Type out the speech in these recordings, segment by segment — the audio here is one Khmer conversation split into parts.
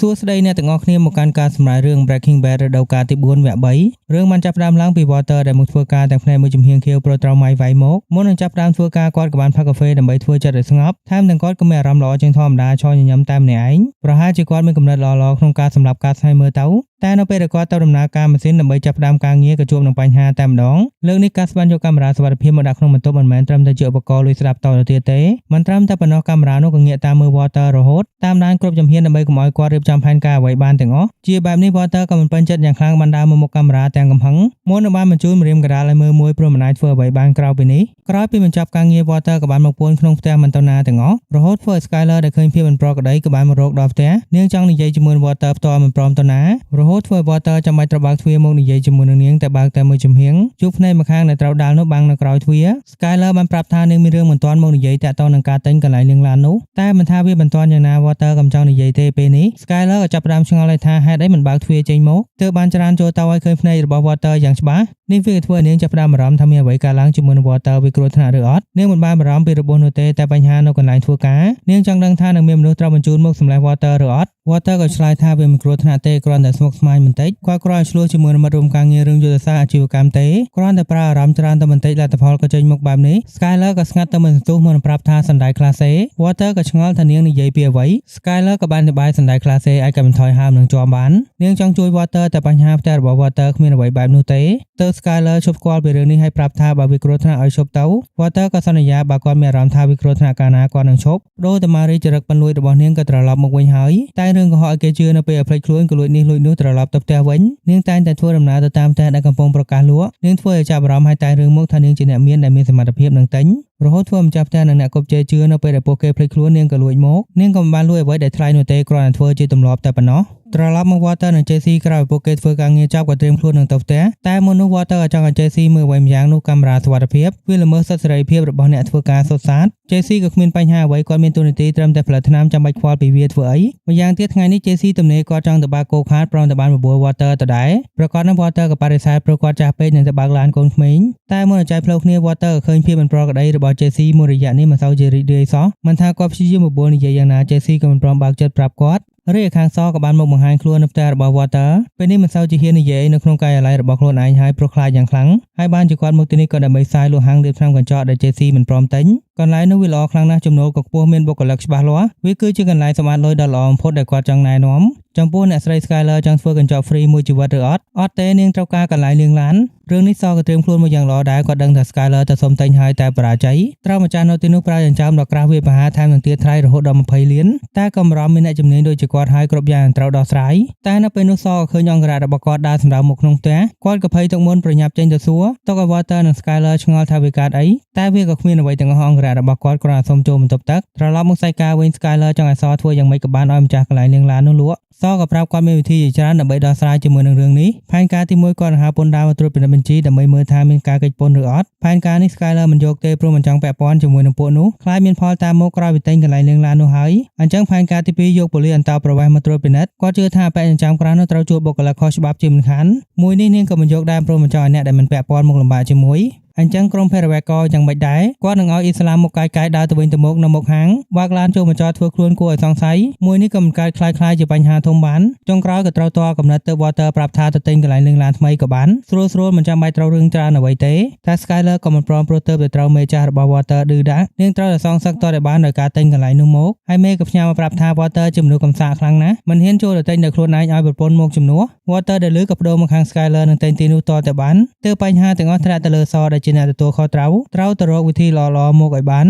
សួស្តីអ្នកទាំងអស់គ្នាមកកាន់ការសម្រាយរឿង Breaking Bad រដូវកាលទី4 វគ្គ 3 រឿងបានចាប់ផ្ដើមឡើងពី Walter ដែលមកធ្វើការទាំងផ្នែកមួយជំហានខៀវប្រូត្រោម៉ៃវាយមកមុននឹងចាប់ផ្ដើមធ្វើការគាត់ក៏បានផឹកកាហ្វេដើម្បីធ្វើចិត្តឲ្យស្ងប់ថែមទាំងគាត់ក៏មានអារម្មណ៍ល្អជាងធម្មតាឈរញញឹមតែម្នាក់ឯងប្រហែលជាគាត់មានគំនិតល្អៗក្នុងការសម្រាប់ការស្នៃមើលទៅតែនៅពេលដែលគាត់ទៅដំណើរការម៉ាស៊ីនដើម្បីចាប់ផ្ដើមការងារក៏ជួបនឹងបញ្ហាតែម្ដងលើកនេះកាសបានយកកាមេរ៉ាសុវត្ថិភាពមកដាក់ក្នុងបន្ទប់មិនមែនត្រឹមតែជាឧបករណ៍លួចស្ដាប់តទៅទៀតទេមិនត្រឹមតែប៉ុណ្ណោះកាមេរ៉ានោះក៏ងាកតាមមើល Walter រហូតតាមដានគ្រប់ជំហានដើម្បីកុំឲ្យគាត់រៀបចំផែនការអ្វីបានទាំងអស់ជាបែបនេះ Walter ក៏មិនពេញចិត្តយ៉ាងខ្លាំងបានដើរមកមុខកាមេរ៉ាទាំងកំហឹងមុននឹងបានបញ្ជូនម្រាមកណ្ដាលឲ្យមើលមួយព្រោះមិនអាចធ្វើអ្វីបានក្រៅពីនេះក្រោយពីបញ្ចប់ការងារ Walter ក៏បានមកពួនក្នុងផ្ទះមិនទៅណាទាំងអស់រហូតធ្វើឲ្យ Skyler ដែលឃើញភាពមិនប្រក្រតីក៏បានមករកដល់ផ្ទះនាងចង់និយាយជាមួយ Walter ផ្ទាល់មិនព្រមទៅណារហូតធ្វើឲ្យ Walter ចាំបាច់ត្រូវបើកទ្វារមកនិយាយជាមួយនឹងនាងតែបើកតែមួយជំហានជួបភ្នែកម្ខាងដែលត្រូវដាល់នោះបាំងនៅក្រោយទ្វារ Skyler បានប្រាប់ថានាងមានរឿងមិនទាន់មកនិយាយតាក់ទងនឹងការទិញកន្លែងលាងឡាននោះតែមិនថាវាមិនទាន់យ៉ាងណា Walter ក៏មិនចង់និយាយទេពេលនេះ Skyler ក៏ចាប់ផ្ដើមឆ្ងល់ថាហេតុអីមិនបើកទ្វារចេញមកទើបបានច្រានចូលទៅឲ្យឃើញភ្នែករបស់ Walter យ៉ាងច្បាស់នេះវាធ្វើឲ្យនាងចាប់ផ្ដើមអារម្មណ៍ថាមានអ្វីកើតឡើងជាមួយនឹង Walter វាគ្រោះថ្នាក់ឬអត់នាងមិនបានបារម្ភពីរបួសនោះទេតែបញ្ហានៅកន្លែងធ្វើការនាងចង់ដឹងថានឹងមានមនុស្សត្រូវបញ្ជូនមកសម្លេះ Walter ឬអត់ Walter ក៏ឆ្លើយថាវាមិនគ្រោះថ្នាក់ទេគ្រាន់តែស្មុគស្មាញបន្តិចគាត់គ្រាន់តែឆ្លោះជាមួយនឹងមិត្តរួមការងាររឿងយុទ្ធសាស្ត្រអាជីវកម្មទេគ្រាន់តែប្រើអារម្មណ៍ច្រើនតែបន្តិចលទ្ធផលក៏ចេញមកបែបនេះ Skyler ក៏ស្ងាត់ទៅមិនសន្ទុះមកប្រាប់ថាសណ្ដែកក្លាសេ Walter ក៏ឆ្ងល់ថានាងនិយាយពីអ្វី Skyler ក៏បានអធិប្បាយសណ្ដែកក្លាសេអាចកាត់បន្ថយហើមនឹងជាប់បាននាងចង់ជួយ Walter តែបញ្ហាផ្ទះរបស់ Walter គ្មានអ្វីបែបនោះទេទៅ Skyler ឈប់ស្គាល់ពីរឿងនេះហើយប្រាប់ថាបើវាគ្រោះថ្នាក់ឲ្យឈប់ទៅ Walter ក៏សន្យាបើគាត់មានអារម្មណ៍ថាវាគ្រោះថ្នាក់កាលណាគាត់នឹងឈប់ដូរតែ Marie ចរិតប៉ុនលួចរបស់នាងក៏ត្រឡប់មកវិញហើយតែរឿងកុហកឲ្យគេជឿនៅពេលឲ្យភ្លេចខ្លួនក៏លួចនេះលួចនោះត្រឡប់ទៅផ្ទះវិញនាងតែងតែធ្វើដំណើរទៅតាមផ្ទះដែលកំពុងប្រកាសលក់នាងធ្វើឲ្យចាប់អារម្មណ៍ឲ្យតែរឿងមកថានាងជាអ្នកមានដែលមានសមត្ថភាពនឹងទិញរហូតធ្វើម្ចាស់ផ្ទះនិងអ្នកគប់ជេរជឿនៅពេលដែលពួកគេភ្លេចខ្លួននាងក៏លួចមកនាងក៏មិនបានលួចអ្វីដែលថ្លៃនោះទេគ្រាន់តែធ្វើជាទម្លាប់តែប៉ុណ្ណោះត្រឡប់មក Walter និង Jesse ក្រោយពួកគេធ្វើការងារចប់ក៏ត្រៀមខ្លួននឹងទៅផ្ទះតែមុននោះ Walter ក៏ចង់ឲ្យ Jesse មើលអ្វីម្យ៉ាងនោះកាមេរ៉ាសុវត្ថិភាពវាល្មើសសិទ្ធិសេរីភាពរបស់អ្នកធ្វើការសុទ្ធសាធ Jesse ក៏គ្មានបញ្ហាអ្វីគាត់មានទូនាទីត្រឹមតែផលិតថ្នាំចាំបាច់ខ្វល់ពីវាធ្វើអីម្យ៉ាងទៀតថ្ងៃនេះ Jesse ទំនេរគាត់ចង់ទៅបើក Go-kart ព្រមតែបានបបួល Walter ទៅដែរប្រកាសនោះ Walter ក៏បដិសេធព្រោះគាត់ចាស់ពេកនឹងទៅបើកឡានកូនក្មេងតែមុននឹងចែកផ្លូវគ្នា Walter ក៏ឃើញភាពមិនប្រក្រតីរបស់ Jesse មួយរយៈនេះមិនសូវជារីករាយសោះមិនថាគាត់ព្យាយាមបបួលនិយាយយ៉ាងណា Jesse ក៏មិនព្រមបើកចិត្តប្រាប់គាត់រីឯខាងសក៏បានមកបង្ហាញខ្លួននៅផ្ទះរបស់ Walter ពេលនេះមិនសូវជាហ៊ាននិយាយនៅក្នុងការិយាល័យរបស់ខ្លួនឯងហើយព្រោះខ្លាចយ៉ាងខ្លាំងហើយបានជាគាត់មកទីនេះក៏ដើម្បីសាយលក់ហាងរៀបថ្នាំកញ្ចក់ដែល Jesse មិនព្រមទិញកន្លែងនោះវាល្អខ្លាំងណាស់ចំណូលក៏ខ្ពស់មានបុគ្គលិកច្បាស់លាស់វាគឺជាកន្លែងសម្អាតលុយដ៏ល្អបំផុតដែលគាត់ចង់ណែនាំចំពោះអ្នកស្រី Skyler ចង់ធ្វើកញ្ចក់ free មួយជីវិតឬអត់ទេនាងត្រូវការកន្លែងលាងឡានរឿងនេះសក៏ត្រៀមខ្លួនមកយ៉ាងល្អដែរគាត់ដឹងថា Skyler ទៅសុំទិញហើយតែបរាជ័យត្រូវម្ចាស់នៅទីនោះប្រើចិញ្ចើមដ៏ក្រាស់វាប្រហារថែមនឹងទារថ្លៃរហូតដល់20លានតែក៏មិនរំមានអ្នកជំនាញដូចជាគាត់ហើយគ្រប់យ៉ាងត្រូវដោះស្រាយតែនៅពេលនោះសក៏ឃើញអង្គរៈរបស់គាត់ដើរសម្ដៅមកក្នុងផ្ទះគាត់ក៏ភ័យទុកមុនប្រញាប់ចេញទៅសួរទុកឲ្យ Walter និង Skyler ឆ្ងល់ថាវាកើតអីតែវាក៏គ្មានអ្វីទាំងអស់អង្គរៈរបស់គាត់គ្រាន់តែសុំចូលបន្ទប់ទឹកត្រឡប់មកសាយការវិញ Skyler ចង់ឲ្យសធ្វើយ៉ាងម៉េចក៏បានឲ្យម្ចាស់កន្លែងលាងឡាននោះលក់សក៏ប្រាប់គាត់មានវិធីជាច្រើនដើម្បីដោះស្រាយជាមួយនឹងរឿងនេះផែនការទី1គាត់នឹងហៅពន្ធដារមកត្រួតពិនិត្យបញ្ជីដើម្បីមើលថាមានការកិច្ចពន្ធឬអត់ផែនការនេះ Skyler មិនយកទេព្រោះមិនចង់ពាក់ព័ន្ធជាមួយនឹងពួកនោះខ្លាចមានផលតាមមកក្រោយពីទិញកន្លែងលាងឡាននោះហើយអញ្ចឹងផែនការទី2យកប៉ូលីសអន្តោប្រវេសន៍មកត្រួតពិនិត្យគាត់ជឿថាអបិយចំក្រៅនោះត្រូវជួបបុគ្គលិកខុសច្បាប់ជាមិនខានមួយនេះនាងក៏មិនយកដែរព្រោះមិនចង់ឲ្យអ្នកដែលមិនពាក់ព័ន្ធមកលំបាកជាមួយអញ្ចឹងក្រុមភេរវកយ៉ាងមិនដែរគាត់នឹងឲ្យអ៊ីស្លាមមកកាយដើរទៅវិញទៅមកនៅមុខហាងបើកឡានចូលមកចតធ្វើខ្លួនគួរឲ្យសង្ស័យមួយនេះក៏មិនកើតคล้ายៗជាបញ្ហាធំបានចុងក្រោយក៏ត្រូវតកំណត់ទៅ Walter ប្រាប់ថាទៅទិញកន្លែងលាងឡានថ្មីក៏បានស្រួលមិនចាំបាច់ត្រូវរឿងច្រើនអ្វីទេតែ Skyler ក៏មិនព្រមព្រោះទៅត្រូវមេចាស់របស់ Walter ឌឺដាក់នាងត្រូវតែសងសឹកតតែបានដោយការទិញកន្លែងនោះមកហើយមេក៏ផ្ញើមកប្រាប់ថា Walter ជាមនុស្សកំសាកខ្លាំងណាស់មិនហ៊ានចូលទៅទិញដោយខ្លួនឯងឲ្យប្រពន្ធមកជំនួស Walter ដែលលឺក៏បដូរមកខាង Skyler នឹងទិញទីនោះតតែបានទើបបញ្ហាទាំងអស់ធ្លាក់ទៅលើសដែលជាអ្នកទទួលខុសត្រូវទៅរកវិធីល្អៗមកឲ្យបាន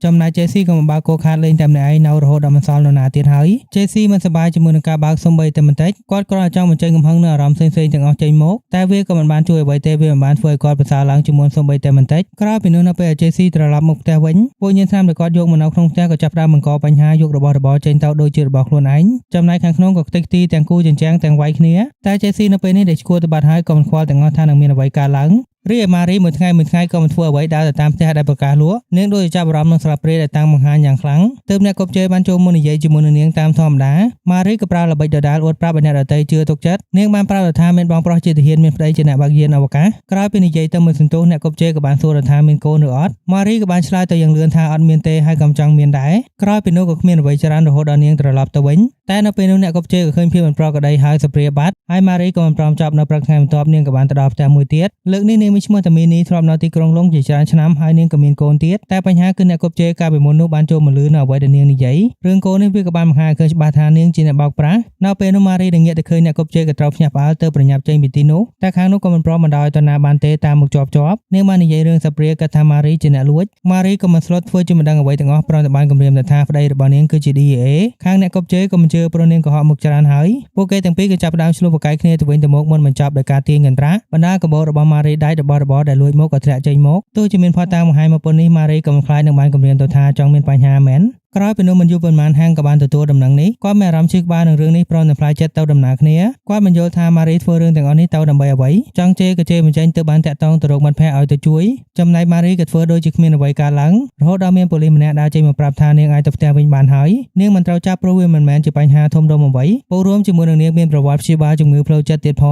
ចំណែក Jesse ក៏មិនបើក Go-kart លេងតែម្នាក់ឯងនៅរហូតដល់មិនសល់នរណាទៀតហើយ Jesse មិនសប្បាយជាមួយនឹងការបើកសំបីតែបន្តិចគាត់គ្រាន់តែចង់បញ្ចេញកំហឹងនិងអារម្មណ៍ផ្សេងៗទាំងអស់ចេញមកតែវាក៏មិនបានជួយអ្វីទេវាមិនបានធ្វើឲ្យគាត់ប្រសើរឡើងជាមុនសំបីតែបន្តិចក្រោយពីនោះនៅពេល Jesse ត្រឡប់មកផ្ទះវិញពួកញៀនថ្នាំដែលគាត់យកមកនៅក្នុងផ្ទះក៏ចាប់ផ្ដើមបង្កបញ្ហាយករបស់របរចេញទៅដូចជារបស់ខ្លួនឯងចំណែកខាងក្នុងក៏ខ្ទេចខ្ទីទាំងគូជញ្ជាំងទាំងវាយគ្នាតែ Jesse នៅពេលនេះដែលឈួរទៅបាត់ហើយក៏មិនខ្វល់ទាំងអស់ថានឹងមានអ្វីកើតឡើង រីឯម៉ារីមួយថ្ងៃក៏មិនធ្វើអ្វីដើរទៅតាមផ្ទះដែលប្រកាសលក់នាងដូចជាចាប់អារម្មណ៍នឹងស្លាបព្រាដែលតាំងបង្ហាញយ៉ាងខ្លាំងទើបអ្នកគប់ជេរបានចូលមកនិយាយជាមួយនឹងនាងតាមធម្មតាម៉ារីក៏ប្រើល្បិចដដែលអួតប្រាប់ឲ្យអ្នកដទៃជឿទុកចិត្តនាងបានប្រាប់ថាមានបងប្រុសជាទាហានមានប្តីជាអ្នកបើកយានអវកាសក្រោយពីនិយាយទៅមួយសន្ទុះអ្នកគប់ជេរក៏បានសួរថាមានកូនឬអត់ម៉ារីក៏បានឆ្លើយទៅយ៉ាងលឿនថាអត់មានទេហើយក៏ចង់មានដែរក្រោយពីនោះក៏គ្មានអ្វីច្រើនរហូតដល់នាងត្រឡប់ទៅវិញតែនៅពេលនោះអ្នកគប់ជេរក៏ឃើញភាពមិនប្រក្រតីហើយសព្រាបាត់ហើយម៉ារីក៏មិនព្រមចប់នៅព្រឹកថ្ងៃបន្ទាប់នាងក៏បានទៅដល់ផ្ទះមួយទៀតលើកនេះនាងមានឈ្មោះតាមីនីធ្លាប់នៅទីក្រុងឡុងជាច្រើនឆ្នាំហើយនាងក៏មានកូនទៀតតែបញ្ហាគឺអ្នកគប់ជេរកាលពីមុននោះបានចូលមកលឺនៅអ្វីដែលនាងនិយាយរឿងកូននេះវាក៏បានបង្ហាញឃើញច្បាស់ថានាងជាអ្នកបោកប្រាស់នៅពេលនោះម៉ារីដែលងាកទៅឃើញអ្នកគប់ជេរក៏ត្រូវភ្ញាក់ផ្អើលទៅប្រញាប់ចេញពីទីនោះតែខាងនោះក៏មិនព្រមបណ្ដោយទៅណាបានទេតាមមុខជាប់នាងបាននិយាយរឿងសព្រាគិតថាម៉ារីជាអ្នកលួចម៉ារីក៏មិនស្លុតធ្វើជាមិនដឹងអ្វីទាំងអស់ព្រមតែបានគម្រាមថាប្តីរបស់នាងគឺជា DEA ខាងអ្នកគប់ជេរក៏មិនជឿព្រោះនាងក៏ហក់មុខច្រើនហើយពួកគេទាំងពីរក៏ចាប់ផ្ដើមឆ្លោះប្រកែកគ្នាទៅវិញទៅមកមុនបញ្ចប់ដោយការទាញកន្ត្រាក់បណ្ដាកាបូបរបស់ម៉ារីដៃរបស់របរដែលលួចមកក៏ធ្លាក់ចេញមកទោះជាមានផតតាមបង្ហាញមកប៉ុណ្នេះម៉ារីក៏មិនខ្លាចនឹងបានគម្រាមទៅថាចង់មានបញ្ហាមែនក្រោយពីនោះមិនយូរប៉ុន្មានហាងក៏បានទទួលដំណឹងនេះគាត់មានអារម្មណ៍ឈឺក្បាលនឹងរឿងនេះព្រមទាំងផ្លាយចិត្តទៅដំណើរគ្នាគាត់មិនយល់ថាម៉ារីធ្វើរឿងទាំងអស់នេះទៅដើម្បីអ្វីចង់ជេរក៏ជេរមិនចេញទៅបានតាក់ទងទៅរកមិត្តភក្តិឲ្យទៅជួយចំណែកម៉ារីក៏ធ្វើដូចជាគ្មានអ្វីកើតឡើងរហូតដល់មានប៉ូលីសម្នាក់ដើរចេញមកប្រាប់ថានាងអាចទៅផ្ទះវិញបានហើយនាងមិនត្រូវចាប់ព្រោះវាមិនមែនជាបញ្ហាធំដុំអ្វីពលរួមជាមួយនឹងនាងមានប្រវត្តិព្យាបាលជំងឺផ្លូវចិត្តទៀតផ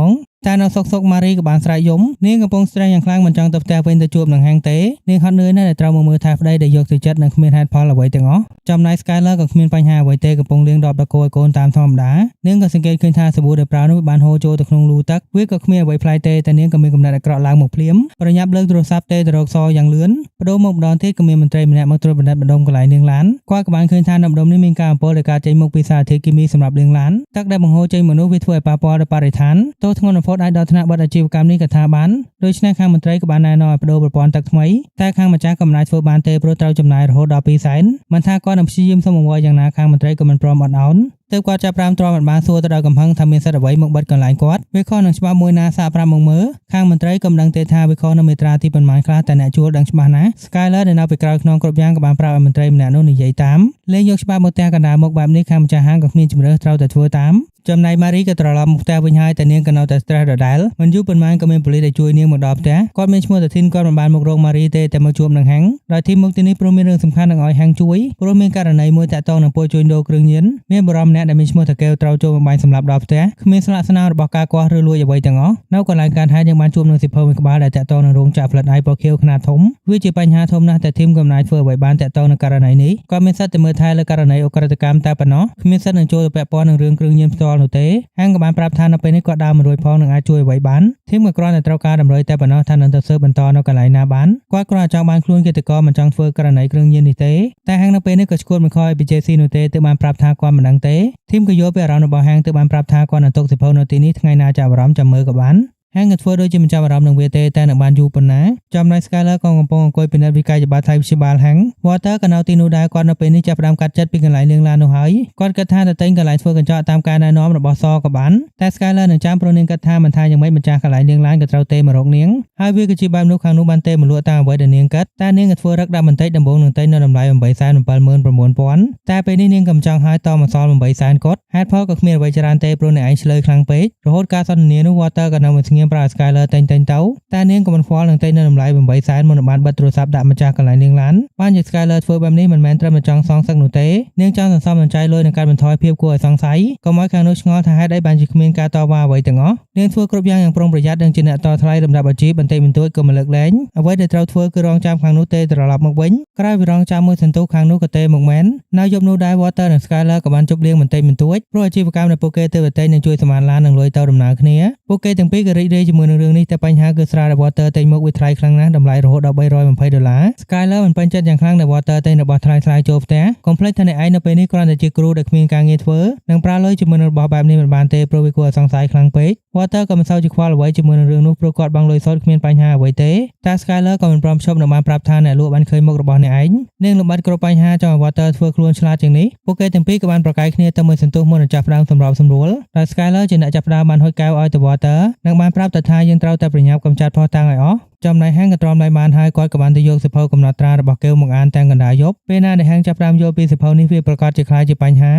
ងតែនៅសុកម៉ារីក៏បានស្រែកយំនាងកំពុងស្រែកយ៉ាងខ្លាំងមិនចង់ទៅផ្ទះវិញទៅជួបនឹងហាងទេនាងហត់នឿយណាស់ដែលត្រូវមកមើលថែប្តីដែលយកទៅចិត្តនិងគ្មានហេតុផលអ្វីទាំងអស់ចំណែក Skyler ក៏គ្មានបញ្ហាអ្វីទេកំពុងលាងដបដកូឲ្យកូនតាមធម្មតានាងក៏សង្កេតឃើញថាសាប៊ូដែលប្រើនោះបានហូរចូលទៅក្នុងលូទឹកវាក៏គ្មានអ្វីប្លែកទេតែនាងក៏មានកំណត់អាក្រក់ឡើងមកភ្លាមប្រញាប់លើកទូរស័ព្ទទេទៅរកសយ៉ាងលឿនបដូរមកម្ដងទៀតក៏មានមន្ត្រីម្នាក់មកត្រួតពិនិត្យបណ្ដុំកន្លែងលាងឡានគាត់ក៏បានឃើញថានៅម្ដុំនេះមានការអំពុលដែលកើតចេញមកពីសារធាតុគីមីសម្រាប់លាងឡានទឹកដែលបង្ហូរចេញមកនោះវាធ្វើឲ្យប៉ះពាល់ដល់បរិស្ថានទោះធ្ងន់បំផុតអាចដល់ថ្នាក់បាត់អាជីវកម្មនេះក៏ថាបានដូច្នេះខាងមន្ត្រីក៏បានណែនាំឲ្យបដូរប្រព័ន្ធទឹកថ្មីតែខាងម្ចាស់ក៏មិនអាចធ្វើបានទេព្រោះត្រូវចំណាយរហូតដល់ 200,000 មិនថាគាត់នឹងព្យាយាមសុំអង្វរយ៉ាងណាខាងមន្ត្រីក៏មិនព្រមអត់ឱនទើបគាត់ចាប់ផ្ដើមទ្រាំបានសួរទៅដល់កំហឹងថាមានសិទ្ធិអ្វីមកបិទកន្លែងគាត់វាខុសនឹងច្បាប់មួយណាសាកប្រាប់មកមើលខាងមន្ត្រីក៏មិនដឹងទេថាវាខុសនៅមាត្រាទីប៉ុន្មានខ្លះតែអ្នកជួលដឹងច្បាស់ណាស់ Skyler ដែលនៅពីក្រោយខ្នងគ្រប់យ៉ាងក៏បានប្រាប់ឲ្យមន្ត្រីម្នាក់នោះនិយាយតាមលេងយកច្បាប់មកទាំងកណ្ដាលមកបែបនេះខាងម្ចាស់ហាងក៏គ្មានជំរឿត្រូវតែធ្វើតាមចំណែកម៉ារីក៏ត្រឡប់មកផ្ទះវិញហើយតែនាងក៏នៅតែ stress ដដែលមិនយូរប៉ុន្មានក៏មានប៉ូលីសដែលជួយនាងមកដល់ផ្ទះគាត់មានឈ្មោះតាធីនគាត់មិនបានមករកម៉ារីទេតែមកជួបនឹងហាងដោយធីមមកទីនេះព្រោះមានរឿងសំខាន់នឹងឲ្យហាងជួយព្រោះមានករណីមួយតាក់ទងនឹងពួកជួញដូរគ្រឿងញៀនមានបរិមម្នាក់ដែលមានឈ្មោះតាកែវត្រូវចូលបំបាញ់សម្លាប់ដល់ផ្ទះគ្មានស្លាកស្នាមរបស់ការគាស់ឬលួចអ្វីទាំងអស់នៅកន្លែងកើតហេតុយើងបានជួបនឹងសិភៅមួយក្បាលដែលតាក់ទងនឹងរោងចក្រផលិត iPod ខៀវខ្នាតធំវាជាបញ្ហាធំណាស់តែធីមកំណាយធ្វើអ្វីបានតាក់ទងនឹងករណីនេះគាត់មានសិទ្ធិតែមើលថែលើករណីអ ក្រិតកម្មតែប៉ុណ្ណោះគ្មានសិទ្ធិនឹងចូលទៅពាក់ព័ន្ធនឹងរឿងគ្រឿងញៀនផ្ទាល់នោះទេហាងក៏បានប្រាប់ថានៅពេលនេះគាត់ដើរមិនរួចផងនឹងអាចជួយអ្វីបានធីមក៏គ្រាន់តែត្រូវការតម្រុយតែប៉ុណ្ណោះថានឹងទៅស៊ើបបន្តនៅកន្លែងណាបានគាត់គ្រាន់តែចង់បានខ្លួនគិតកោមិនចង់ធ្វើករណីគ្រឿងញៀននេះទេតែហាងនៅពេលនេះក៏ឈួតមិនខ້ອຍពី JC នោះទេទើបបានប្រាប់ថាគាត់មិនដឹងទេធីមក៏យល់ពីអារម្មណ៍របស់ហាងទើបបានប្រាប់ថាគាត់នឹងទុកសិភៅនៅទីនេះថ្ងៃណាចាប់អារម្មណ៍ចាំមើលក៏បានហាងក៏ធ្វើដូចជាមិនចាប់អារម្មណ៍នឹងវាទេតែនៅបានយូរប៉ុណ្ណាចំណែក Skyler ក៏កំពុងអង្គុយពិនិត្យវិក័យប័ត្រថៃវិទ្យាបាលហាង Water ក៏នៅទីនោះដែរគាត់នៅពេលនេះចាប់ផ្ដើមកាត់ចិត្តពីកន្លែងលាងឡាននោះហើយគាត់គិតថាទៅទិញកន្លែងធ្វើកញ្ចក់តាមការណែនាំរបស់សក៏បានតែ Skyler នឹងចាំព្រោះនាងគិតថាមិនថាយ៉ាងម៉េចម្ចាស់កន្លែងលាងឡានក៏ត្រូវទេមករកនាងហើយវាក៏ជាបែបនោះខាងនោះបានទេមកលក់តាមអ្វីដែលនាងគិតតែនាងក៏ធ្វើរឹកដាក់បន្តិចដំបូងនឹងទិញនៅតម្លៃ 879,000 តែពេលនេះនាងកំចង់ហើយតមកសល់ 800,000 គាត់ហេតុផលក៏គ្មានអ្វីច្រើនទេព្រោះអ្នកឯងឆ្លើយខ្លាំងពេករហូតការសន្ទនានោះ Water ក៏នៅមិនស្ងៀមប្រើ Skyler ទិញទៅតែនាងក៏មិនខ្វល់នឹងទិញនៅតម្លៃ 800,000 មុននឹងបានបិទទូរស័ព្ទដាក់ម្ចាស់កន្លែងលាងឡានបានជា Skyler ធ្វើបែបនេះមិនមែនត្រឹមតែចង់សងសឹកនោះទេនាងចង់សន្សំសំចៃលុយនិងកាត់បន្ថយភាពគួរឲ្យសង្ស័យកុំឲ្យខាងនោះឆ្ងល់ថាហេតុអីបានជាគ្មានការតវ៉ាអ្វីទាំងអស់នាងធ្វើគ្រប់យ៉ាងប្រុងប្រយ័ត្ននិងជាអ្នកតថ្លៃលំដាប់អាជីពបន្តិចបន្តួចក៏មិនលើកលែងអ្វីដែលត្រូវធ្វើគឺរងចាំខាងនោះទេត្រឡប់មកវិញក្រោយពីរងចាំមួយសន្ទុះខាងនោះក៏ទេមកមែននៅយប់នោះដែរ Water និង Skyler ក៏បានជប់លៀងបន្តិចបន្តួចព្រោះអាជីវកម្មដែលពួកគេទើបតែនឹងជួយសម្អាតឡាននិងលុយទៅដំណើរគ្នាពួកគេទាំងពីរក៏រីករាយជាមួយនឹងរឿងនេះតែបញ្ហាគឺស្រារបស់ Water ទិញមកវាថ្លៃខ្លាំងណាស់តម្លៃរហូតដល់ $320 Skyler មិនពេញចិត្តយ៉ាងខ្លាំងដែល Water ទិញរបស់ថ្លៃចូលផ្ទះកុំភ្លេចថាអ្នកឯងនៅពេលនេះគ្រាន់តែជាគ្រូដែលគ្មានការងារធ្វើនិងប្រើលុយជាមួយនឹងរបស់បែបនេះមិនបានទេព្រោះវាគួរឲ្យសង្ស័យខ្លាំងពេក Water ក៏មិនសូវជាខ្វល់អ្វីជាមួយនឹងរឿងនោះព្រោះគាត់បង់លុយសុទ្ធគ្មានបញ្ហាអ្វីទេតែ Skyler ក៏មិនព្រមឈប់នៅបានប្រាប់ថាអ្នកលក់បានឃើញមុខរបស់អ្នកឯងនាងលំបាត់គ្រប់បញ្ហាចង់ឲ្យ Water ធ្វើខ្លួនឆ្លាតជាងនេះពួកគេទាំងពីរក៏បានប្រកែកគ្នាទៅមើលសន្ទុះមុននឹងចាប់ផ្ដើមសម្របសម្រួលដោយ Skyler ជាអ្នកចាប់ផ្ដើមបានហុចកែវឲ្យទៅ Water និងបានប្រាប់ទៅថាយើងត្រូវតែប្រញាប់កម្ចាត់ភស្តុតាងឲ្យអស់ចំណែកហាងក៏ទ្រាំដៃបានហើយគាត់ក៏បានទៅយកសិភៅកំណត់ត្រារបស់កែវមកអានទាំងកណ្ដាលយប់ពេលណាដែលហាងចាប់ផ្ដើមយល់ពីសិភៅនេះវាប្រកាសជាខ្លាចជាបញ្ហា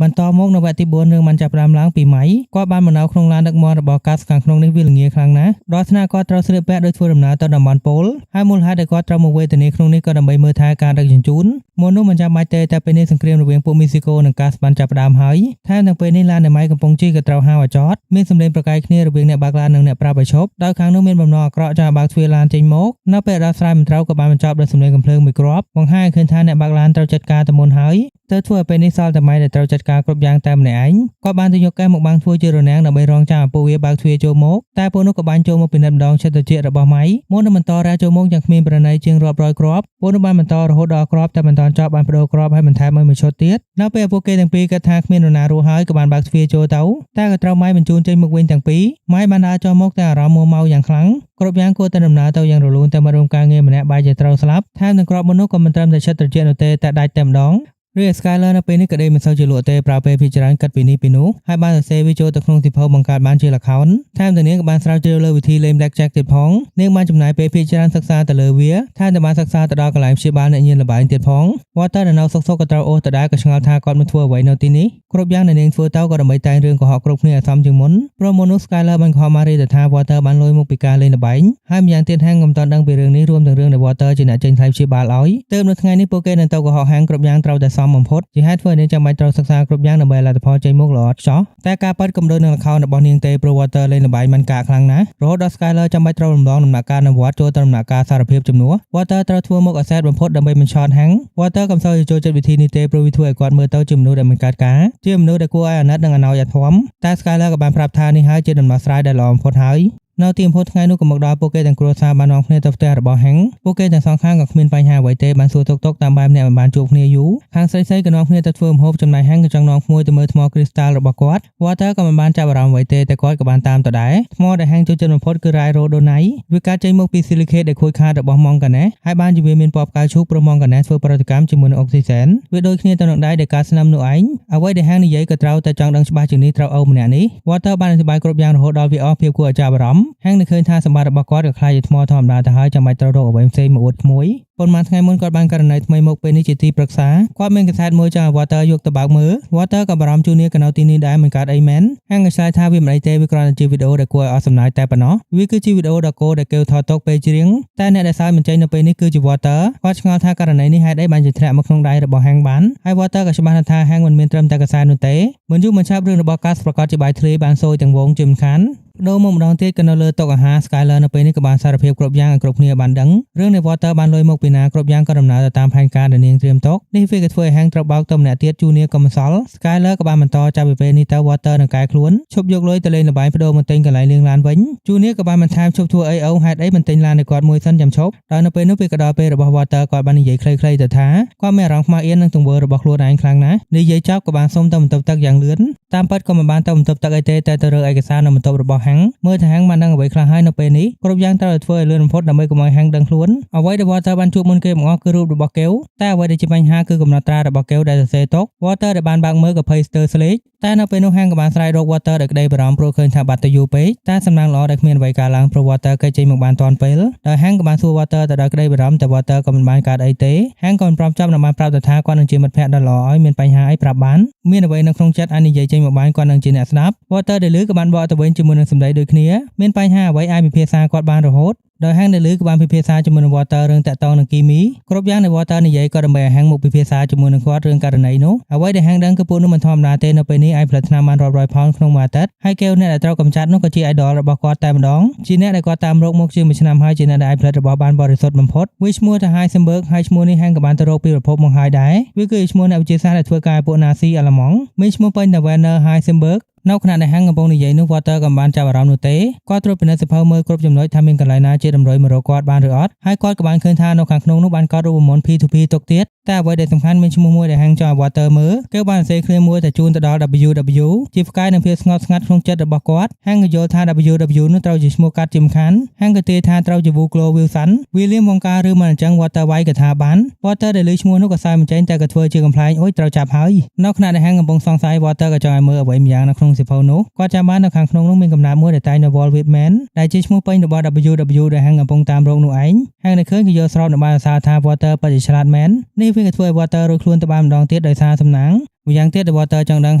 បន្តមកនៅវគ្គទី4រឿងបានចាប់ផ្ដើមឡើងពីម៉ៃគាត់បានមកនៅក្នុងឡានដឹកមាត់របស់កាសខាងក្នុងនេះវាល្ងាខ្លាំងណាស់ដល់ថ្នាក់គាត់ត្រូវស្លៀកពាក់ដោយធ្វើដំណើរទៅតំបន់ប៉ូលហើយមូលហេតុដែលគាត់ត្រូវមកវេទនាក្នុងនេះក៏ដើម្បីមើលថែការដឹកជញ្ជូនមុននោះមិនចាំបាច់ទេតែពេលនេះសង្គ្រាមរវាងពួកមីស៊ីកូនិងកាសបានចាប់ផ្ដើមហើយថែមទាំងពេលនេះឡាននៃម៉ៃកំពុងជិះក៏ត្រូវហៅឲ្យចតមានសម្លេងប្រកែកគ្នារវាងអ្នកបើកឡាននិងអ្នកប្រាប់ឲ្យឈប់ដោយខាងនោះមានបំណងអាក្រក់ចង់បើកទ្វារឡានចេញមកនៅពេលដោះស្រាយមិនត្រូវក៏បានបញ្ចប់ដោយសម្លេងកំភ្លើងមួយគ្រាប់បង្ហាញឲ្យឃើញថាអ្នកបើកឡានត្រូវចាត់ការទៅមុនហើយទៅធ្វើឲ្យពេលនេះសល់តែម៉ៃដែលត្រូវចាត់ការគ្រប់យ៉ាងតែម្នាក់ឯងគាត់បានទៅយកកែមកបាំងធ្វើជារនាំងដើម្បីរងចាំឲ្យពួកវាបើកទ្វារចូលមកតែពួកនោះក៏បានចូលមកពិនិត្យម្ដងចិត្តត្រជាក់របស់ម៉ៃមុននឹងបន្តរ៉ាចូលមកយ៉ាងគ្មានប្រណីជាងរាប់រយគ្រាប់ពួកនោះបានបន្តរហូតដល់គ្រាប់តែមិនតាន់ចប់បានបដូរគ្រាប់ហើយបន្ថែមឲ្យមួយឈុតទៀតនៅពេលពួកគេទាំងពីរគិតថាគ្មាននរណារស់ហើយក៏បានបើកទ្វារចូលទៅតែក៏ត្រូវម៉ៃបញ្ជូនចេញមកវិញទាំងពីរម៉ៃបានដើរចូលមកតែអារម្មណ៍មួម៉ៅយ៉ាងខ្លាំងគ្រប់យ៉ាងគួរតែដំណើរទៅយ៉ាងរលូនតែមករួមការងារម្នាក់បែរជាត្រូវស្លាប់ថែមទាំងគ្រាប់មុននោះក៏មិនត្រឹមតែចិត្តត្រជាក់នោះទេតែដាច់តែម្ដងរីឯ Skyler នៅពេលនេះក៏ដេកមិនសូវជាលក់ទេប្រើពេលភាគច្រើនគិតពីនេះពីនោះហើយបានសរសេរវាចូលទៅក្នុងសៀវភៅបង្កើតបានជា account ថែមទាំងនាងក៏បានស្រាវជ្រាវលើវិធីលេង Blackjack ទៀតផងនាងបានចំណាយពេលភាគច្រើនសិក្សាទៅលើវាថែមទាំងបានសិក្សាទៅដល់កន្លែងព្យាបាលអ្នកញៀនល្បែងទៀតផង Walter ដែលនៅសុកក៏ត្រូវអូសទៅដែរក៏ឆ្ងល់ថាគាត់មិនធ្វើអ្វីនៅទីនេះគ្រប់យ៉ាងដែលនាងធ្វើទៅក៏ដើម្បីតែងរឿងកុហកគ្រប់គ្នាឲ្យសមជាងមុនព្រោះមុននោះ Skyler បានកុហកមករីទៅថា Walter បានលួចមកពីការលេងល្បែងហើយម្យ៉ាងទៀតហាងក៏មិនទាន់ដឹងពីរឿងនេះរួមទាំងរឿងដែល Walter ជាអ្នកចេញថ្លៃព្យាបាលឲ្យទើបនៅថ្ងៃនេះពួកគេនឹងទៅកុហកហាងគ្រប់យ៉ាងត្រូវតែសមបំផុតជាហេតុធ្វើនាងចាំបាច់ត្រូវសិក្សាគ្រប់យ៉ាងដើម្បីលទ្ធផលចេញមកល្អឥតខ្ចោះតែការប៉ັດកំដូចនឹង account របស់នាងទេព្រោះ Walter លេងល្បែងមិនកាកខ្លាំងណាស់រហូតដល់ Skyler ចាំបាច់ត្រូវរំលងដំណាក់កាលនៅវត្តចូលទៅដំណាក់កាលសារភាពជំនួស Walter ត្រូវធ្វើមុខអាសែតបំផុតដើម្បីបញ្ឆោតហាង Walter កំសោយចូលចិត្តវិធីនេះទេព្រោះវាធ្វើឲ្យគាត់មើលទៅជាមនុស្សដែលមិនកើតការជាមនុស្សដែលគួរឲ្យអាណិតនិងអាណោចអាធំតែ Skyler ក៏បានប្រាប់ថានេះហើយជាដំណោះស្រាយដែលល្អបំផុតហើយនៅទីបំផុតថ្ងៃនោះក៏មកដល់ពួកគេទាំងគ្រួសារបាននាំគ្នាទៅផ្ទះរបស់ហាងពួកគេទាំងសងខាងក៏គ្មានបញ្ហាអ្វីទេបានសួរទុកតាមបែបអ្នកមិនបានជួបគ្នាយូរខាងស្រីៗក៏នាំគ្នាទៅធ្វើម្ហូបចំណែកហាងក៏ចង់នាំក្មួយទៅមើលថ្មគ្រីស្តាល់របស់គាត់ Walter ក៏មិនបានចាប់អារម្មណ៍អ្វីទេតែគាត់ក៏បានតាមទៅដែរថ្មដែលហាងចូលចិត្តបំផុតគឺ Rhodonite វាកើតចេញមកពី silicate ដែលខូចខាតរបស់ Manganese ហើយបានជាវាមានពណ៌ផ្កាឈូកព្រោះ Manganese ធ្វើប្រតិកម្មជាមួយនឹងអុកស៊ីហ្សែនវាដូចគ្នាទៅនឹងដែរដែលកើតស្នឹមនោះឯងអ្វីដែលហាងនិយាយក៏ត្រូវតែចង់ដឹងច្បាស់ជាងនេះត្រូវអូម្នាក់នេះ Walter បានអធិប្បាយគ្រប់យ៉ាងរហូតដល់វាអស់ភាពគួរឲ្យចាប់អារម្មណ៍ហាងនឹកឃើញថាសម្បត្តិរបស់គាត់ក៏ខ្លាចជាថ្មធម្មតាទៅហើយចាំបាច់ត្រូវរកអ្វីផ្សេងមកអួតក្មួយប៉ុន្មានថ្ងៃមុនគាត់បានករណីថ្មីមកពេលនេះជាទីប្រឹក្សាគាត់មានកសែតមួយចង់ឲ្យ Walter យកទៅបើកមើល Walter ក៏បារម្ភជួននេះក៏នៅទីនេះដែរមិនកើតអីមែនហាងក៏ឆ្លើយថាវាមិនអីទេវាគ្រាន់តែជាវីដេអូដែលគួរឲ្យអស់សំណើចតែប៉ុណ្ណោះវាគឺជាវីដេអូដ៏គោដែលគេថតទុកពេលច្រៀងតែអ្នកដែលសើចមិនចេញនៅពេលនេះគឺជា Walter គាត់ឆ្ងល់ថាករណីនេះហេតុអីបានជាធ្លាក់មកក្នុងដៃរបស់ហាងបានហើយ Walter ក៏ច្បាស់ថាហាងមិនមានត្រឹមតែកសែតនោះទេមិនយូរមិនឆាប់រឿងរបស់កាសប្រកាសជាបាយធ្លាយបានសូយទាំងវងជាមិនខានដូរមកម្ដងទៀតក៏នៅលើតុអាហារ Skyler នៅពេលនេះក៏បានសារភាពគ្រប់យ៉ាងឲ្យគ្រប់គ្នាបានដឹងរឿងនៃ Walter បានលុយមកពីណាគ្រប់យ៉ាងក៏ដំណើរទៅតាមផែនការដែលនាងត្រៀមទុកនេះវាក៏ធ្វើឲ្យហាងត្រូវបោកទៅម្នាក់ទៀតJuniorក៏មិនសល់ Skyler ក៏បានបន្តចាប់ពីពេលនេះទៅ Walter នឹងកែខ្លួនឈប់យកលុយទៅលេងល្បែងបដូរមកទិញកន្លែងលាងឡានវិញJuniorក៏បានបន្ថែមឈប់ធ្វើអីអូហេតុអីមិនទិញឡានឲ្យគាត់មួយសិនចាំឈប់ដោយនៅពេលនោះវាក៏ដល់ពេលរបស់ Walter គាត់បាននិយាយខ្លីៗទៅថាគាត់មានអារម្មណ៍ខ្មាស់អៀននឹងទង្វើរបស់ខ្លួនឯងខ្លាំងណាស់និយាយចប់ក៏បានសុំទៅបន្ទប់ទឹកយ៉ាងលឿនតាមពិតក៏មិនបានទៅបន្ទប់ទឹកអីទេតែទៅរើឯកសារនៅបន្ទប់របស់ហាងមើលថាហាងបានដឹងអ្វីខ្លះហើយនៅពេលនេះគ្រប់យ៉ាងត្រូវធ្វើឲ្យលឿនបំផុតដើម្បីកុំឲ្យហាងដឹងខ្លួនអ្វីដែល Walter បានជួបមុនគេបង្អស់គឺរូបរបស់កែវតែអ្វីដែលជាបញ្ហាគឺកំណត់ត្រារបស់កែវដែលសរសេរទុក Walter ដែលបានបើកមើលក៏ភ័យស្ទើរស្លេកតែនៅពេលនោះហាងក៏បានស្រែករក Walter ដោយក្តីបារម្ភព្រោះឃើញថាបាត់ទៅយូរពេកតែសំណាងល្អដែលគ្មានអ្វីកើតឡើងព្រោះ Walter គេចេញមកបានទាន់ពេលដោយហាងក៏បានសួរ Walter ទៅដោយក្តីបារម្ភតែ Walter ក៏មិនបានកើតអីទេហាងក៏មិនព្រមចាប់នឹងបានប្រាប់ទៅថាគាត់នឹងជាមិត្តភក្តិដ៏ល្អឲ្យមានបញ្ហាអីប្រាប់បានមានអ្វីនៅក្នុងចិត្តអាចនិយាយចេញមកបានគាត់នឹងជាអ្នកស្ដាប់ Walter ដែលឮក៏បានបកទៅវិញជាមួយនឹងសម្ដីដូចគ្នាមានបញ្ហាអ្វីអាចពិភាក្សាគាត់បានរហូតដោយហាងដែលឮក៏បានពិភាក្សាជាមួយនឹង Walter រឿងតាក់ទងនឹងគីមីគ្រប់យ៉ាងដែល Walter និយាយក៏ដើម្បីឲ្យហាងមកពិភាក្សាជាមួយនឹងគាត់រឿងករណីនោះអ្វីដែលហាងដឹងគឺពួកនោះមិនធម្មតាទេនៅពេលនេះអាចផលិតថ្នាំបានរាប់រយផោនក្នុងមួយអាទិត្យហើយកែវអ្នកដែលត្រូវកម្ចាត់នោះក៏ជា idol របស់គាត់តែម្ដងជាអ្នកដែលគាត់តាមរកមកជាង1ឆ្នាំហើយជាអ្នកដែលអាចផលិតរបស់បានបរិសុទ្ធបំផុតវាឈ្មោះថា Heisenberg ហើយឈ្មោះនេះហាងក៏បានទៅរកពីប្រភពមកហើយដែរវាគឺឈ្មោះអ្នកវិទ្យាសាស្ត្រដែលធ្វើការឲ្យពួក Nazi អាល្លឺម៉ង់មានឈ្មោះពេញថា Werner Heisenbergនៅខណៈដែលហាងកំពុងនិយាយនោះ Walter ក៏បានចាប់អារម្មណ៍នោះទេគាត់ត្រួតពិនិត្យសៀវភៅមើលគ្រប់ចំណុចថាមានកន្លែងណាជាតម្រុយមករកគាត់បានឬអត់ហើយគាត់ក៏បានឃើញថានៅខាងក្នុងនោះបានកត់រូបមន្ត P2P ទុកទៀតតែអ្វីដែលសំខាន់មានឈ្មោះមួយដែលហាងចង់ឲ្យ Walter មើលគេបានសរសេរគ្នាមួយតែជូនទៅដល់ WW ជាផ្កាយនឹងភាពស្ងប់ស្ងាត់ក្នុងចិត្តរបស់គាត់ហាងក៏យល់ថា WW នោះត្រូវជាឈ្មោះកាត់ជាមិនខានហាងក៏ទាយថាត្រូវជា Wooklo Wilson William Wonka ឬមិនអញ្ចឹង Walter វាយក៏ថាបាន Walter ដែលលើឈ្មោះនោះក៏សើចមិនចេញតែក៏ធ្វើជាកំប្លែងអុយត្រូវចាប់ហើយនៅខណៈដែលហាងកំពុងសង្ស័យ Walter ក៏ចង់ឲ្យមើលអ្វីម្យ៉ាងនៅក្នុងសៀវភៅនោះគាត់ចាំបាននៅខាងក្នុងនោះមានកំណាព្យមួយដែលតែងនៅ Wall Whitman ដែលជាឈ្មោះពេញរបស់ WW ដែលហាងកំពុងតាមរកនោះឯងហាងដែលឃើញក៏យល់ស្របនឹងបានសរសើរថា Walter ពិតជាឆ្លាតមែននេះវាក៏ធ្វើឲ្យ Walter រួចខ្លួនទៅបានម្ដងទៀតដោយសារសំណាង ម្យ៉ាងទៀត Water ចង់ដឹង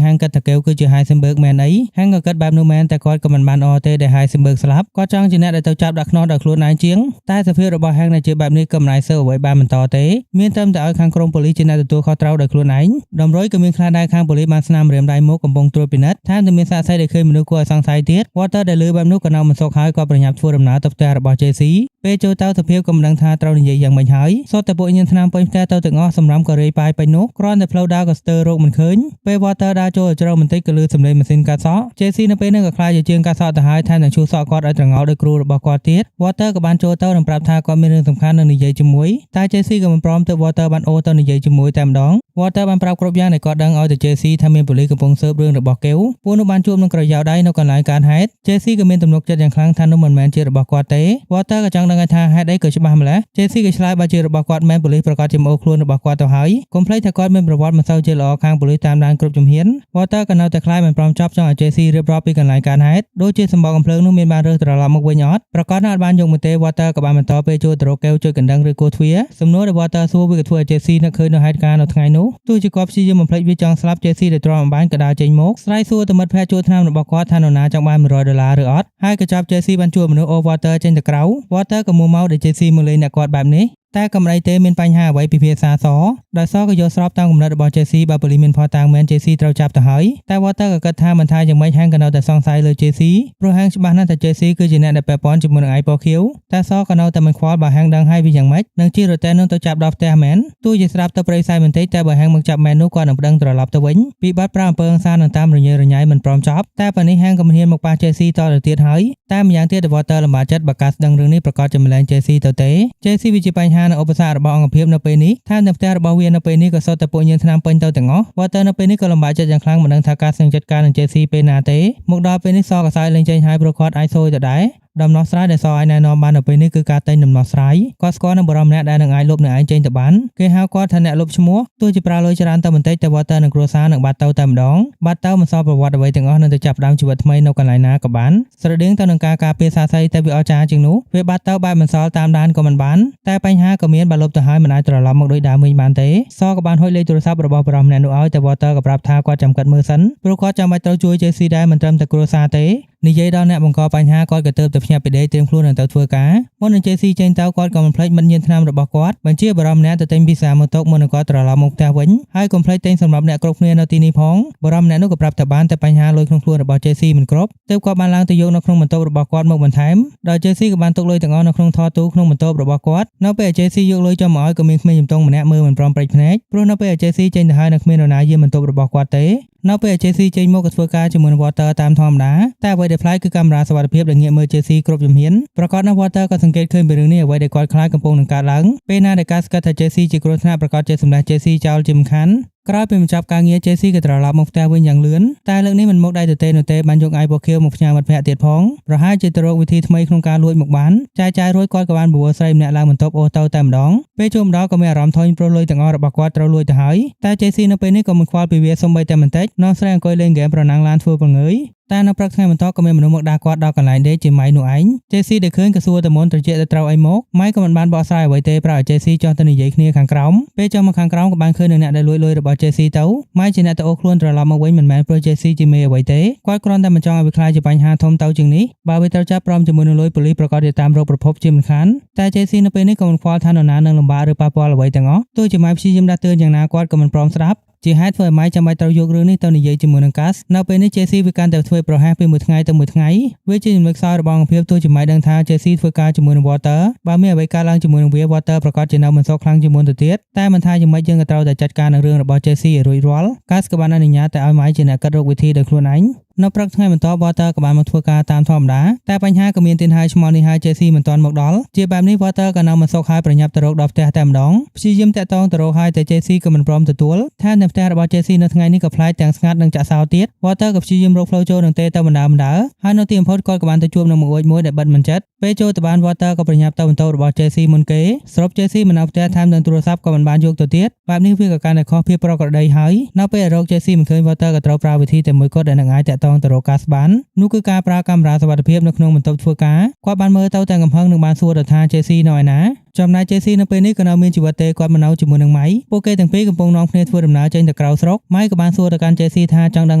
ហាងគិតថាកែវគឺជា Heisenberg មែនអី ហាងក៏គិតបែបនោះមែនតែគាត់ក៏មិនបានអទេដែល Heisenberg ស្លាប់គាត់ចង់ជាអ្នកដែលទៅចាប់ដាក់ខ្នោះដោយខ្លួនឯងជាងតែសភាពរបស់ហាងដែលជាបែបនេះក៏មិនអាចស៊ើបអ្វីបានបន្តទេមានត្រឹមតែឲ្យខាងក្រុមប៉ូលីសជាអ្នកទទួលខុសត្រូវដោយខ្លួនឯងតម្រុយក៏មានខ្លះដែរខាងប៉ូលីសបានស្នាមរៀមដៃមកកំពុងត្រួតពិនិត្យថាតែមានសាកសីដែលឃើញមនុស្សគួរឲ្យសង្ស័យទៀត Water ដែលឮបែបនោះក៏នៅមិនសុខហើយក៏ប្រញាប់ធ្វើដំណើរទៅផ្ទះរបស់ JC ពេលចូលទៅសភាពក៏មិនដឹងថាត្រូវនិយាយយ៉ាងម៉េចហើយសុទ្ធតែពួកញៀនថ្នាំពេញផ្ទះទៅទាំងអស់សម្រាប់ក៏រាយប៉ាយពេញនោះគ្រាន់តែផ្លូវដើរក៏ស្ទើររកមិនឃើញពេល Water ដើរចូលជ្រៅបន្តិចក៏ឮសំឡេងម៉ាស៊ីនកាត់សក់ JC នៅពេលនោះក៏ខ្លាចជាជាងកាត់សក់ទៅហើយថែមទាំងឈូសសក់គាត់ឲ្យត្រងោលដោយគ្រូរបស់គាត់ទៀត Water ក៏បានចូលទៅនិងប្រាប់ថាគាត់មានរឿងសំខាន់នឹងនិយាយជាមួយតែ JC ក៏មិនព្រមទើប Water បានអូទៅនិយាយជាមួយតែម្ដង Water បានប្រាប់គ្រប់យ៉ាងដែលគាត់ដឹងឲ្យទៅ JC ថាមានប៉ូលីសកំពុងស៊ើបរឿងរបស់កែវពួកនោះបានជួបនឹងក្រយោដៃនៅកន្លែងកើតហេតុ JC ក៏មានទំនុកចិត្តយ៉ាងខ្លាំងថានោះមិនមែនជារបស់គាត់ទេ Water ក៏ចង់ដឹងថាហេតុអីក៏ច្បាស់ម្ល៉េះ JC ក៏ឆ្លើយបើជារបស់គាត់មែនប៉ូលីសប្រកាសជាមកខ្លួនរបស់គាត់ទៅហើយកុំភ្លេចថាគាត់មានប្រវត្តិមិនសូវជាល្អខាងប៉ូលីសតាមដានគ្រប់ជំហាន Water ក៏នៅតែខ្លាចមិនព្រមចប់ចង់ឲ្យ JC រៀបរាប់ពីកន្លែងកើតហេតុដូចជាសម្បកកំភ្លើងនោះមានបានរើសត្រឡប់មកវិញអត់ប្រកាសណាស់អត់បានយកមកទេ Water ក៏បានបន្តពេលចូលទៅរកកែវជួយកណ្ដឹងឬគោទ្វារសំណួរដែល Water សួរវាក៏ធ្វើឲ្យ JC នឹកឃើញនៅហេតុការណ៍នៅថ្ងៃនោះទោះជាគាត់ព្យាយាមបំភ្លេចវាចង់ស្លាប់ JC ដែលទ្រាំអំបានក៏ដើរចេញមកស្រែកសួរទៅមិត្តភក្តិជួលថ្នាំរបស់គាត់ថានរណាចង់បាន$100ឬអត់ហើយក៏ចាប់ JC បានជួលមនុស្ស Water ចេញទៅក្រៅ Water ក៏មួម៉ៅដែល JC មកលេងអ្នកគាត់បែបនេះតែកំណៃទេមានបញ្ហាអ្វីពីភាសាសដោយសក៏យកស្របតាមគំនិតរបស់ JC បើប៉ូលីសមានផតតាំងមែន JC ត្រូវចាប់ទៅហើយតែ Water ក៏គិតថាមិនថាយ៉ាងម៉េចហាងក៏នៅតែសង្ស័យលើ JC ព្រោះហាងច្បាស់ណាស់ថា JC គឺជាអ្នកដែលពាក់ព័ន្ធជាមួយនឹងឯងពណ៌ខៀវតែសក៏នៅតែមិនខ្វល់បើហាងដឹងហើយវាយ៉ាងម៉េចនឹងជិះរទេះនឹងទៅចាប់ដល់ផ្ទះមែនទោះជាស្ដាប់ទៅព្រៃផ្សៃបន្តិចតែបើហាងមកចាប់មែននោះគាត់នឹងប្តឹងត្រឡប់ទៅវិញពីបាត់ប្រាអំពើហិង្សានឹងតាមរញ៉េរញ៉ៃមិនព្រមចប់តែប៉ានេះហាងក៏មិនហ៊ានមកប៉ះ JC តទៅទៀតហើយតែម្យ៉ាងទៀត Water លំបាកចិត្តបើកាសដឹងរឿងនេះប្រកាសជាមិនលែង JC ទៅទេ JC វាជាបញ្ហានិងឧបសគ្គរបស់អង្គភាពនៅពេលនេះថានៅផ្ទះរបស់វានៅពេលនេះក៏សុទ្ធតែពួកញៀនថ្នាំពេញទៅទាំងអស់ Water នៅពេលនេះក៏លំបាកចិត្តយ៉ាងខ្លាំងមិនដឹងថាការស្នើចិត្តការនឹង JC ពេលណាទេមកដល់ពេលនេះសក៏សើចលេងចេញហើយព្រោះគាត់អាចសួយទៅដែរដំណោះស្រាយដែលសអាចណែនាំបាននៅពេលនេះគឺការតែងដំណោះស្រាយគាត់ស្គាល់នឹងបរិមម្នាក់ដែលនឹងអាចលុបនឹងឯងចេញទៅបានគេហៅគាត់ថាអ្នកលុបឈ្មោះទោះជាប្រើលុយច្រើនទៅបន្តិចតែ Water នឹងគ្រួសារនឹងបាត់ទៅតែម្ដងបាត់ទៅមិនសល់ប្រវត្តិអ្វីទាំងអស់នឹងទៅចាប់ផ្ដើមជីវិតថ្មីនៅកន្លែងណាក៏បានស្រដៀងទៅនឹងការការពារសាស័យតែវាអស្ចារ្យជាងនោះវាបាត់ទៅបែបមិនសល់តាមដានក៏មិនបានតែបញ្ហាក៏មានបើលុបទៅហើយមិនអាចត្រឡប់មកដូចដើមវិញបានទេសក៏បានហុចលេខទូរស័ព្ទរបស់បរិមម្នាក់នោះឲ្យតែ Water ក៏ប្រាប់ថាគាត់ចាំកាត់មើលសិនព្រោះគាត់ចាំបាច់ត្រូវជួយ JC ដែរមិនត្រឹមតែគ្រួសារទេនិយាយដល់អ្នកបង្កបញ្ហាគាត់ក៏ទើបទៅភ្ញាក់ពីដេកត្រៀមខ្លួននឹងទៅធ្វើការមុននឹង JC ចេញទៅគាត់ក៏មិនភ្លេចមិត្តញៀនថ្នាំរបស់គាត់បញ្ជាបរិមម្នាក់ទៅទិញវីសាម៉ូតូមុននឹងគាត់ត្រឡប់មកផ្ទះវិញហើយកុំភ្លេចទិញសម្រាប់អ្នកគ្រប់គ្នានៅទីនេះផងបរិមម្នាក់នោះក៏ប្រាប់ថាបានតែបញ្ហាលុយក្នុងខ្លួនរបស់ JC មិនគ្រប់ទើបគាត់បានឡើងទៅយកនៅក្នុងបន្ទប់របស់គាត់មកបន្ថែមដោយ JC ក៏បានទុកលុយទាំងអស់នៅក្នុងថតទូក្នុងបន្ទប់របស់គាត់នៅពេល JC យកលុយចុះមកឲ្យក៏មានក្មេងជំទង់ម្នាក់មើលមិនព្រមព្រិចភ្នែកព្រោះនៅពេល JC ចេញទៅហើយនៅគ្មាននរណាយាមបន្ទប់របស់គាត់ទេនៅពេល JC ចេញមកក៏ធ្វើការជាមួយនឹង Water តាមធម្មតាតែអ្វីដែលប្លែកគឺកាមេរ៉ាសុវត្ថិភាពដែលងាកមើល JC គ្រប់ជំហានប្រកាសណាស់ Water ក៏សង្កេតឃើញពីរឿងនេះអ្វីដែលគាត់ខ្លាចកំពុងនឹងកើតឡើងពេលណាដែលការស្គាល់ថា JC ជាគ្រោះថ្នាក់ប្រកាសជាសម្លេង JC ចោលជាមិនខានក្រោយពីបញ្ចប់ការងារ JC ក៏ត្រឡប់មកផ្ទះវិញយ៉ាងលឿនតែលើកនេះមិនមកដៃទទេនោះទេបានយកឯងពខៀវមកផ្ញើមិត្តភក្តិទៀតផងប្រហែលជាទៅរកវិធីថ្មីក្នុងការលួចមកបានចាយរួចគាត់ក៏បានបវរស្រីម្នាក់ឡើងបន្ទប់អូទៅតែម្ដងពេលចូលមកដល់ក៏មានអារម្មណ៍ធុញព្រោះលុយទាំងអស់របស់គាត់ត្រូវលួចទៅហើយតែ JC នៅពេលនេះក៏មិនខ្វល់ពីវាសូម្បីតែបន្តិចនាំស្រីអង្គុយលេងហ្គេមប្រណាំងឡានធ្វើប្រងើយតែនៅព្រឹកថ្ងៃបន្ទាប់ក៏មានមនុស្សមកដាក់គាត់ដល់កន្លែងដេកជាម៉ៃនោះឯង JC ដែលឃើញក៏សួរទៅមុនត្រជាក់ទៅត្រូវអីមកម៉ៃក៏មិនបានបកស្រាយអ្វីទេប្រហែល JC ចោះទៅនិយាយគ្នាខាងក្រោមពេលចុះមកខាងក្រោមក៏បានឃើញនឹងអ្នកដែលលួចលុយរបស់ JC ទៅម៉ៃជាអ្នកទៅអូសខ្លួនត្រឡប់មកវិញមិនមែនព្រោះ JC ជាមេអ្វីទេគាត់គ្រាន់តែមិនចង់ឲ្យវាខ្លាចជាបញ្ហាធំទៅជាងនេះបើវាត្រូវចាប់ព្រមជាមួយនឹងលុយប៉ូលីសប្រកាសជាតាមរកប្រភពជាមិនខានតែ JC នៅពេលនេះក៏មិនខ្វល់ថានរណានឹងលំបាកឬប៉ះពាល់អ្វីទាំងអស់ទោះជាម៉ៃព្យាយាមដាស់តឿនយ៉ាងណាគាត់ក៏មិនព្រមស្ដាប់ជាហេតុធ្វើឲ្យម៉ៃចាំបាច់ត្រូវយករឿងនេះទៅនិយាយជាមួយនឹងកាសនៅពេលនេះ JC វាកាន់តែធ្វើប្រហែសពីមួយថ្ងៃទៅមួយថ្ងៃវាជាចំណុចខ្សោយរបស់អង្គភាពទោះជាម៉ៃដឹងថា JC ធ្វើការជាមួយនឹង Water បើមានអ្វីកើតឡើងជាមួយនឹងវា Water ប្រកាសជានៅមិនសុខខ្លាំងជាងមុនទៅទៀតតែមិនថាយ៉ាងម៉េចយើងក៏ត្រូវតែចាត់ការនឹងរឿងរបស់ JC ឲ្យរួចរាល់កាសក៏បានអនុញ្ញាតតែឲ្យម៉ៃជាអ្នកកាត់រកវិធីដោយខ្លួនឯងនៅព្រឹកថ្ងៃបន្ទាប់ Water ក៏បានមកធ្វើការតាមធម្មតាតែបញ្ហាក៏មានទៀតហើយឆ្មោះនេះហើយ JC មិនទាន់មកដល់ជាបែបនេះ Water ក៏នៅមិនសុខហើយប្រញាប់ទៅរកដល់ផ្ទះតែម្ដងព្យាយាមតាក់ទងទៅរកហើយតែ JC ក៏មិនព្រមទទួលថានៅផ្ទះរបស់ JC នៅថ្ងៃនេះក៏ប្លែកទាំងស្ងាត់និងចាក់សោទៀត Water ក៏ព្យាយាមរកផ្លូវចូលនឹងទេទៅបណ្ដើហើយនៅទីបំផុតគាត់ក៏បានទៅជួបនឹងមួយអួចមួយដែលបិទមិនជិតពេលចូលទៅបាន Water ក៏ប្រញាប់ទៅបន្ទប់របស់ JC មុនគេស្រប JC មិននៅផ្ទះថែមទាំងទូរស័ព្ទក៏មិនបានយកទៅទៀតបែបនេះវាក៏កាន់តែខុសភាពប្រក្រតីហើយនៅពេលរក JC មិនឃើញ Water ក៏ត្រូវប្រើវិធីតែមួយគត់ដែលនឹងអាចតាក់ទងទៅរកកាសបាននោះគឺការប្រើកាមេរ៉ាសុវត្ថិភាពនៅក្នុងបន្ទប់ធ្វើការគាត់បានមើលទៅទាំងកំហឹងនិងបានសួរទៅថា JC នៅឯណា ចំណែក JC នៅពេលនេះក៏នៅមានជីវិតទេគាត់មិននៅជាមួយនឹងម៉ៃពួកគេទាំងពីរកំពុងនាំគ្នាធ្វើដំណើរចេញទៅក្រៅស្រុកម៉ៃក៏បានសួរទៅកាន់ JC ថាចង់ដឹង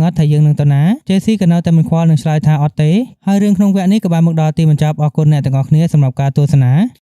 អត់ថាយើងនឹងទៅណា JC ក៏នៅតែមិនខ្វល់នឹងឆ្លើយថាអត់ទេហើយរឿងក្នុងវគ្គនេះក៏បានមកដល់ទីបញ្ចប់អរគុណអ្នកទាំងអស់គ្នាសម្រាប់ការទស្សនា